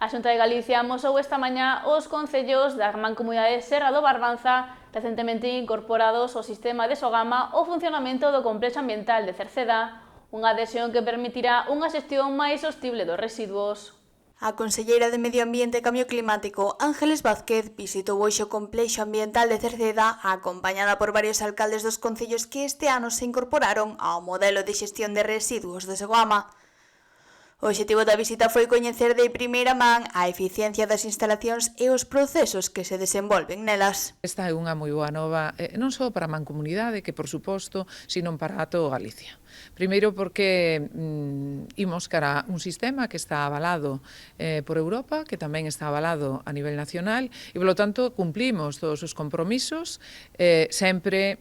A Xunta de Galicia amosou esta mañá os concellos da Mancomunidade Serra do Barbanza recentemente incorporados ao sistema de Sogama o funcionamento do complexo ambiental de Cerceda, unha adhesión que permitirá unha xestión máis sostible dos residuos. A conselleira de Medio Ambiente e Cambio Climático, Ángeles Vázquez, visitou hoxe o complexo ambiental de Cerceda, acompañada por varios alcaldes dos concellos que este ano se incorporaron ao modelo de xestión de residuos de Sogama. O obxectivo da visita foi coñecer de primeira man a eficiencia das instalacións e os procesos que se desenvolven nelas. Esta é unha moi boa nova, non só para a Mancomunidade, que por suposto, sino para todo Galicia. Primeiro porque imos cara un sistema que está avalado por Europa, que tamén está avalado a nivel nacional, e, polo tanto, cumplimos todos os compromisos sempre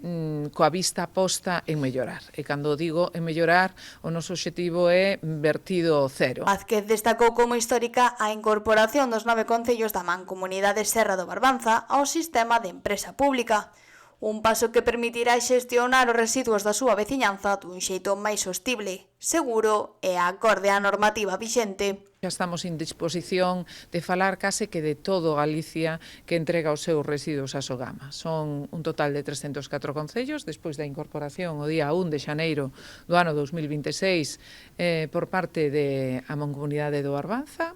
coa vista posta en mellorar. E cando digo en mellorar, o noso obxectivo é vertido cero. Vázquez destacou como histórica a incorporación dos 9 concellos da Mancomunidade Serra do Barbanza ao sistema de empresa pública, un paso que permitirá xestionar os residuos da súa veciñanza dun xeito máis sostible, seguro e acorde á normativa vixente. Já estamos en disposición de falar case que de todo Galicia que entrega os seus residuos a Sogama. Son un total de 304 concellos, despois da incorporación o día 1 de xaneiro do ano 2026 por parte da Mancomunidade do Barbanza.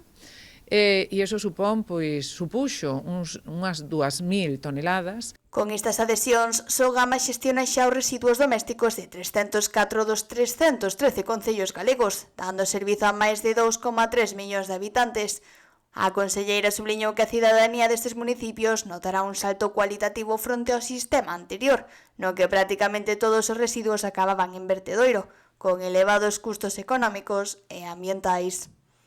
E iso supuxo unhas 2.000 toneladas. Con estas adhesións, Sogama xestiona xa os residuos domésticos de 304 dos 313 concellos galegos, dando servizo a máis de 2,3 millóns de habitantes. A conselleira subliñou que a cidadanía destes municipios notará un salto cualitativo fronte ao sistema anterior, no que prácticamente todos os residuos acababan en vertedoiro, con elevados custos económicos e ambientais.